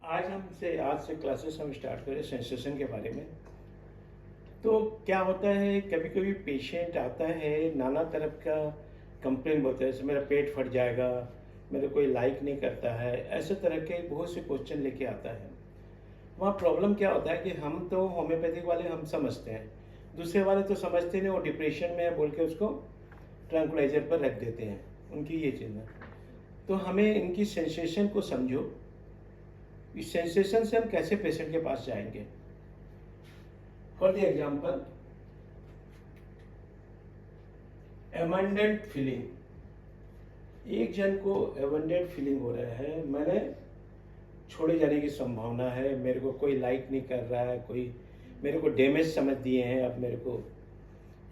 आज से क्लासेस हम स्टार्ट करें सेंसेशन के बारे में। तो क्या होता है, कभी कभी पेशेंट आता है नाना तरफ का कंप्लेन बोलता है, जैसे मेरा पेट फट जाएगा, मेरे कोई लाइक नहीं करता है, ऐसे तरह के बहुत से क्वेश्चन लेके आता है। वहाँ प्रॉब्लम क्या होता है कि हम तो होम्योपैथिक वाले हम समझते हैं, दूसरे वाले तो समझते नहीं, वो डिप्रेशन में है बोल के उसको ट्रैंकुलाइजर पर रख देते हैं। उनकी ये चीज़ है। तो हमें इनकी सेंसेशन को समझो, इस सेंसेशन से हम कैसे पेशेंट के पास जाएंगे। For the example, abundant feeling. एक जन को एबंडेंट फीलिंग हो रहा है, मैंने छोड़े जाने की संभावना है, मेरे को कोई लाइक नहीं कर रहा है, कोई मेरे को डैमेज समझ दिए हैं, अब मेरे को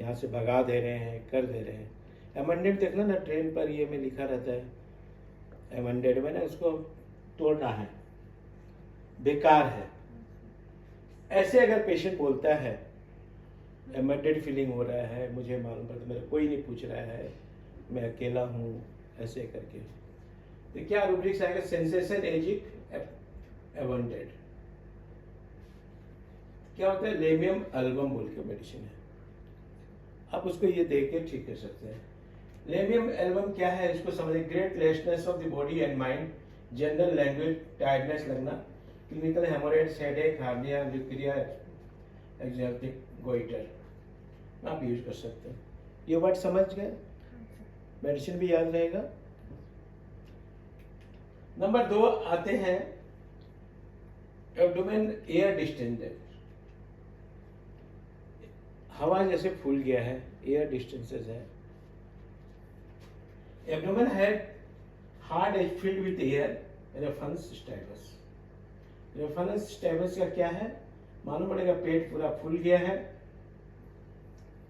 यहाँ से भगा दे रहे हैं, कर दे रहे हैं। एबंडेंट देखना ना, ट्रेन पर ये में लिखा रहता है एबंडेंट, मैंने उसको तोड़ना है, बेकार है। ऐसे अगर पेशेंट बोलता है एबंडेंट फीलिंग हो रहा है, मुझे मालूम पड़ता, मेरा कोई नहीं पूछ रहा है, मैं अकेला हूँ, ऐसे करके, तो क्या रूब्रिक्स आएगा? Sensation as if abundant. क्या होता है? लेमियम एल्बम बोल के मेडिसिन है, आप उसको ये देख के ठीक कर सकते हैं। लेमियम एल्बम क्या है, इसको समझिए। Great restlessness of the body and mind, general language, tiredness लगना, clinical haemorrhage, headache, hernia, leucorrhoea, exophthalmic goitre, आप यूज कर सकते हैं। ये वर्ड समझ गए, मेडिसिन भी याद रहेगा। नंबर 2 आते हैं एब्डोमेन एयर डिस्टेंस। हवा जैसे फूल गया है, एयर डिस्टेंसेस है। एब्डोमेन है hard as filled with air, reference स्टाइवस। रेफरेंस स्टाइवस का क्या है मालूम पड़ेगा? पेट पूरा फूल गया है,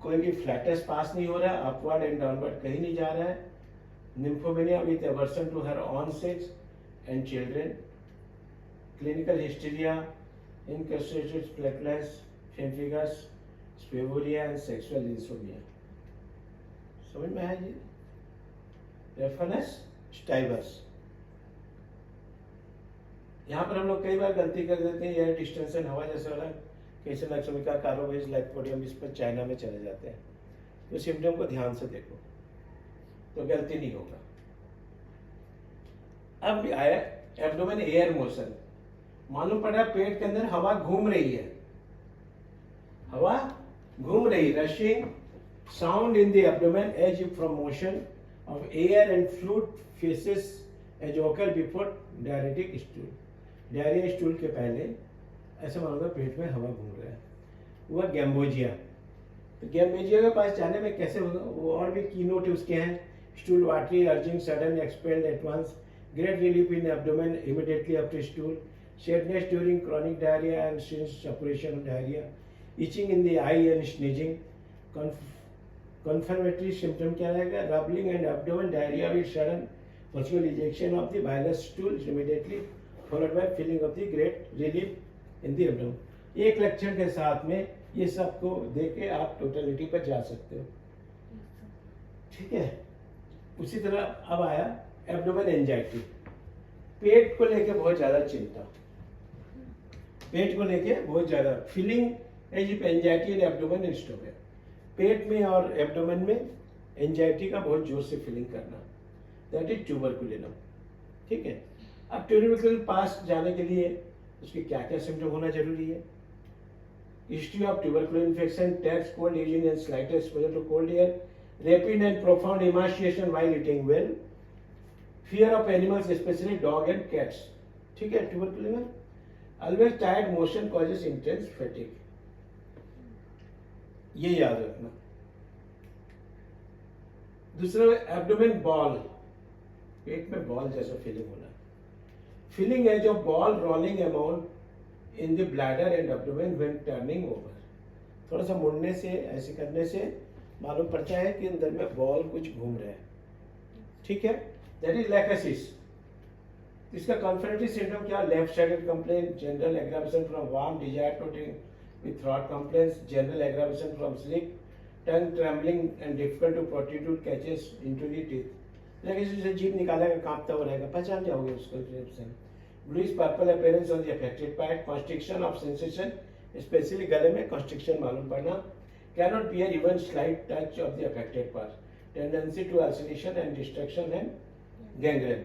कोई भी फ्लैटस पास नहीं हो रहा, अपवर्ड एंड डाउनवर्ड कहीं नहीं जा रहा है। Nymphomania with aversion to her own sex and children, clinical hysteria, incrustated platelets, pemphigus, स्पेवोरिया एंड सेक्सुअल इंसोमिया। समझ में आया जी? रेफरेंस स्टाइवस। यहाँ पर हम लोग कई बार गलती कर देते हैं, एयर डिस्टेंशन हवा जैसे हो रहा है, कैसे लक्ष्मिका कार्बोवेज लाइकोडियम, इस पर चाइना में चले जाते हैं। तो सिम्टम को ध्यान से देखो तो गलती नहीं होगा। अब आया एब्डोमेन एयर मोशन। मालूम पड़ा पेट के अंदर हवा घूम रही है, हवा घूम रही, rushing sound in the abdomen as if from motion of air and fluid faeces as occur before diarrhoeic stool. Diarrhoea stool के पहले ऐसे मानोगा पेट में हवा घूम रहा है, वह गैम्बोजिया। तो गैम्बोजिया के पास जाने में कैसे होगा? वो और भी कीनोट उसके हैं। Stool watery, urging sudden expelled at once, great relief in abdomen immediately after stool, sadness during chronic diarrhoea and since separation of diarrhoea, itching in the eye and sneezing. Confirmatory symptom क्या रहेगा? Rumbling and abdomen, diarrhoea with sudden possible ejection of the bilious stool immediately followed by filling of the great relief in the abdomen। एक लक्षण के साथ में ये सब को देख के आप टोटलिटी पर जा सकते हो, ठीक है। उसी तरह अब आया एब्डोमेन एंजाइटी। पेट को लेके बहुत ज्यादा चिंता, पेट को लेके बहुत ज्यादा feeling as if anxiety in abdomen and stomach. पेट में और एब्डोमेन में एंजाइटी का बहुत जोर से फीलिंग करना, दैट इज ट्यूबरकुलिनम, ठीक है। अब ट्यूबरकुलिन पास जाने के लिए उसके क्या क्या सिम्टम होना जरूरी है? History of tuberculin infection, takes, cold easily and slight exposure to cold air, rapid and profound emaciation while eating well, fear of animals especially dog and cats, ठीक है। Tuberculin always tired motion causes intense fatigue, ये याद रखना। दूसरा abdomen ball, पेट में ball जैसा feeling होना, feeling है जो ball rolling amount in the bladder and abdomen when turning over. थोड़ा सा मुड़ने से, ऐसे करने से मालूम पड़ता है कि अंदर में बॉल कुछ घूम रहा है, ठीक है। That is lachesis. इसका कॉन्फिडेंटली सिंड्रोम क्या? Left sided complain, general aggravation from warm, desire to drink with throat complaints, general aggravation from sleep, tongue trembling and difficult to protrude catches into the teeth. लेकिन जीभ निकालेगा, कांपता हुआ रहेगा, पहचान जाओगे उसको। bluish purple appearance on the affected part, constriction of sensation, especially गले में constriction मालूम पड़ना, cannot bear even slight touch of the affected part, tendency to ulceration and destruction and gangrene.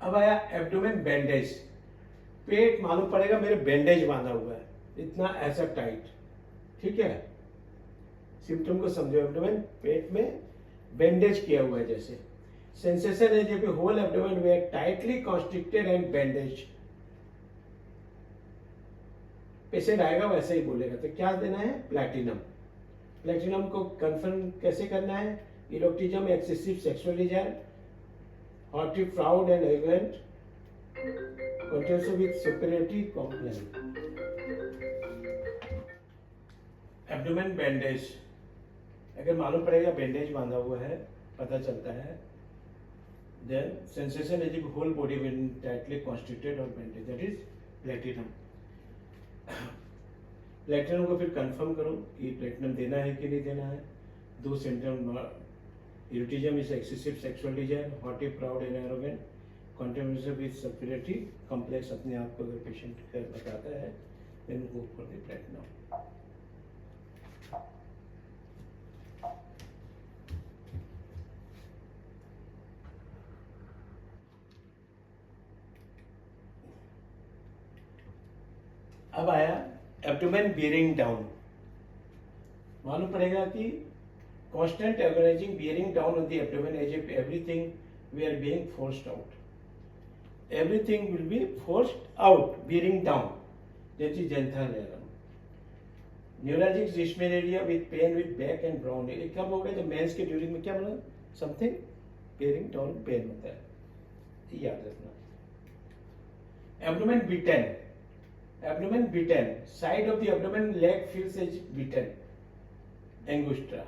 अब आया एब्डोमेन बैंडेज, पेट मालूम पड़ेगा मेरे बैंडेज बांधा हुआ है, इतना ऐसा टाइट, ठीक है, सिम्टम को समझो, एब्डोमेन पेट में बैंडेज किया हुआ है जैसे, सेंसेशन है जब whole abdomen were tightly constricted and bandage, patient आएगा वैसे ही बोलेगा, तो क्या देना है, प्लैटिनम। प्लैटिनम को कंफर्म कैसे करना है, erotism, excessive sexual desire, haughty, proud and arrogant, contention with superiority complex. Abdomen bandage, अगर मालूम पड़ेगा बैंडेज बांधा हुआ है, पता चलता है, then sensation is whole body will tightly constricted और bandage, that is platinum. Platinum को फिर कंफर्म करो कि प्लेटिनम देना है कि नहीं देना है। दो symptom, erotism is excessive sexual desire, haughty, proud and arrogant, contemplation with superiority complex, अपने आप को अगर पेशेंट बताता है then go for the platinum. अब आया एब्डोमेन बियरिंग डाउन, मालूम पड़ेगा कि constant agonizing bearing down on the abdomen as if everything were being forced out. Everything will be forced out, bearing down. That is Jantha-Leram. Neuralgic dysmenorrhea with pain with back and brown. ये कब होगा, जब mains के during में क्या बोला, something bearing down pen होता है, ये याद रखना। Abdomen beaten. Abdomen beaten. Side of the abdomen leg feels as beaten. Angustia.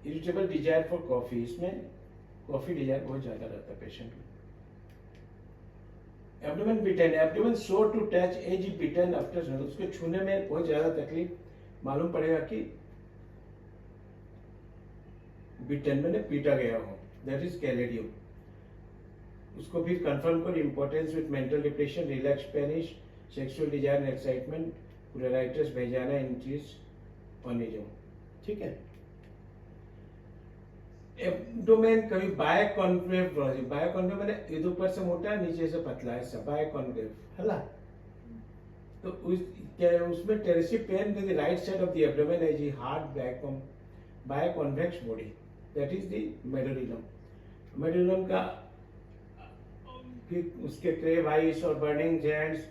Irritable desire for coffee, इसमें कॉफी डिजायर बहुत ज्यादा रहता है पेशेंट में। Abdomen beaten, abdomen sore to touch as beaten after, उसको छूने में बहुत ज्यादा तकलीफ, मालूम पड़ेगा कि बिटन मैंने पीटा गया हो, दैट इज कैलेडियम। उसको भी कंफर्म करो, importance with mental depression, relax penis, sexual desire and excitement, pruritus, vagina, increase onanism, ठीक है। एब्डोमेन कभी बायकॉन्वेव, बायकॉन्वेव मैंने इधर ऊपर से मोटा नीचे से पतला है, सब बायकॉन्वेव है ना। तो उसमें टेरेसिव pain the right side of the abdomen as a hard biconvex body, that is the medorrhinum. Medorrhinum का फिर उसके क्रेव आइज और burning joints,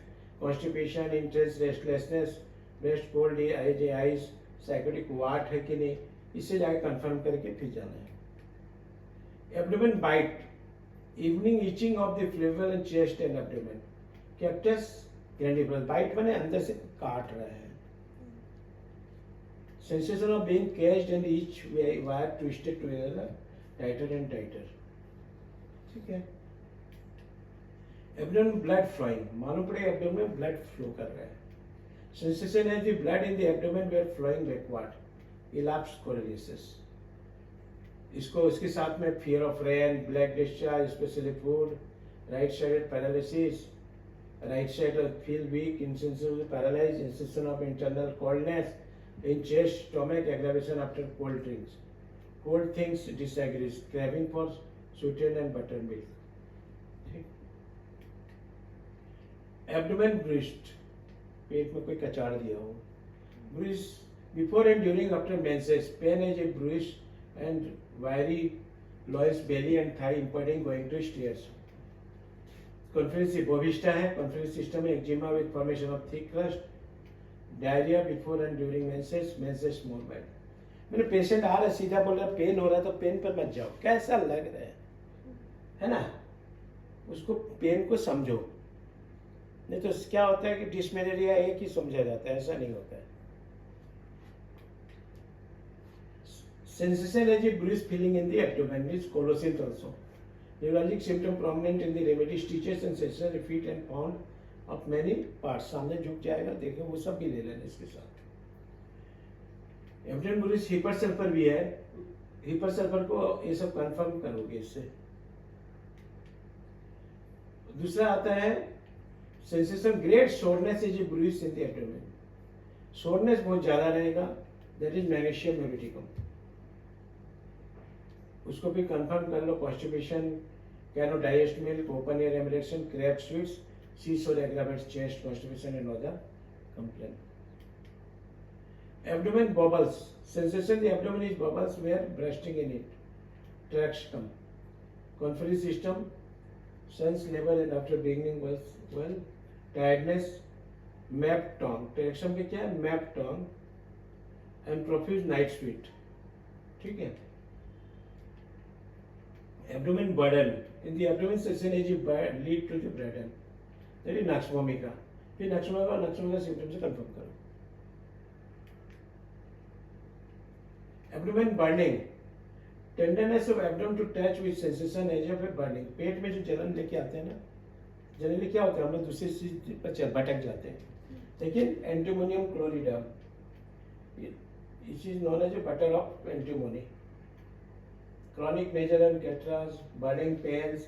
constipation, intense restlessness, breast cold ice, psychotic what है कि नहीं, इससे जाके कंफर्म करके फिर जाना है। Abdomen bite, evening itching of the flavour and chest and abdomen, cactus grandiflorus, bite माने अंदर से काट रहा है। Sensation of being catched and each wire twisted together tighter and tighter, ठीक है। एब्डोमेन ब्लड फ्लोइंग, मालूम पड़ेगा एब्डोमेन में ब्लड फ्लो कर रहा है। सेंसेशन है the blood in the abdomen were flowing backward, elaps corallinus. इसको इसके साथ में fear of rain, black discharge, specially food, right sided paralysis, right side feel weak, insensitive paralyse, sensation of internal coldness in chest, stomach, aggravation after cold drinks, cold things disagrees, craving for sweetened and butter milk, ठीक। Abdomen bruised, पेट में कोई कचाड़ दिया हो, bruise before and during after menses, pain as a bruise and wiry loins, belly and thigh impeding going to stairs. Conference bovista है, conference system में eczema with formation of thick crust, diarrhea before and during menses, menses mobile. मेरे patient आ रहा है, सीधा बोल रहा है pen हो रहा है, तो पेन पर मत जाओ, कैसा लग रहा है ना, उसको पेन को समझो, नहीं तो क्या होता है कि डिस्मेनोरिया एक ही समझा जाता है, ऐसा नहीं होता है। Sensation as a bruise feeling in the abdomen is collosant also. Neuralgic symptom prominent in the remedy, stitches and sensation feet and pound of many parts. सामने झुक जाएगा, देखो वो सब भी ले लेना इसके साथ। एब्डोमेन ब्रूस हिपर सल्फर भी है, हिपर सल्फर को ये सब कंफर्म करोगे इससे। दूसरा आता है sensation great soreness is bruise in the abdomen, soreness बहुत ज़्यादा रहेगा, दैट इज मैग्नीशियम न्यूरोटिकम। उसको भी कंफर्म कर लो, constipation, cannot digest milk, open air amelioration, crave sweets, seashore aggravates chest, constipation and other complaint. Abdomen bubbles, sensation the abdomen is bubbles where bursting in it, tracts come, conferic system, sense level and after beginning was well, tiredness, map tongue, traction में क्या है, map tongue and profuse night sweat, ठीक है। Abdomen burden, in the abdomen sensation is lead to the burden, that is नक्सभूमिका, फिर नक्सभूमिका symptoms से confirm करो। Abdomen burning, tenderness of abdomen to touch with sensation as of a burning, पेट में जो जलन लेके आते हैं ना, जनरली क्या होता है, हम लोग दूसरी चीज पर भटक जाते हैं, लेकिन antimonium chloridum, it is known as a butter of antimony. Chronic nasal and catarrhs, burning pains,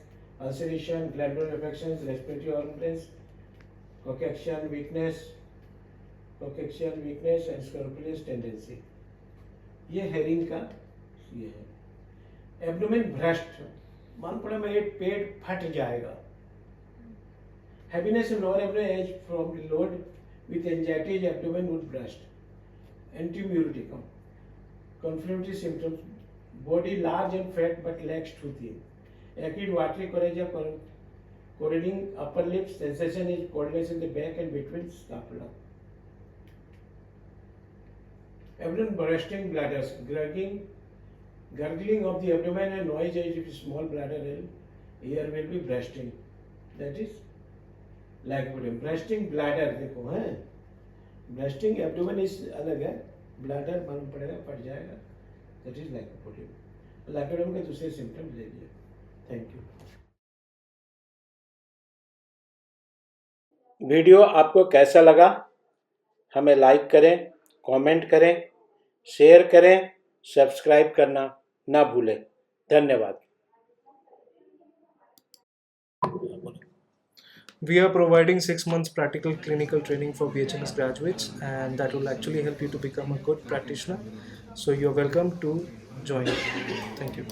ulceration, glandular infections, respiratory organs, कोकेक्शियल वीकनेस एंड स्कैरोपुलियस टेंडेंसी, ये हेरिंग का ये है। एब्डोमेन भ्रष्ट, मान पड़े मेरे पेट फट जाएगा। Happiness in lower abdomen as from load with anxiety abdomen would burst. Ammonium muriaticum, conflictive symptoms, body large and fat but legs too thin, acute watery coryza corroding upper lip, sensation is coldness in the back and between scapula. Abdomen bursting bladders, gurgling of the abdomen and noise as if small bladder here will be bursting, that is lycopodium। bursting bladder देखो है, bursting abdomen is अलग है, bladder मालूम पड़ेगा फट जाएगा, that is lycopodium। lycopodium के दूसरे सिम्टम ले लिए। Thank you. वीडियो आपको कैसा लगा हमें लाइक करें, कमेंट करें, शेयर करें, सब्सक्राइब करना ना भूलें। धन्यवाद। We are providing 6 months practical clinical training for BHMS graduates, and that will actually help you to become a good practitioner. So you're welcome to join. Thank you.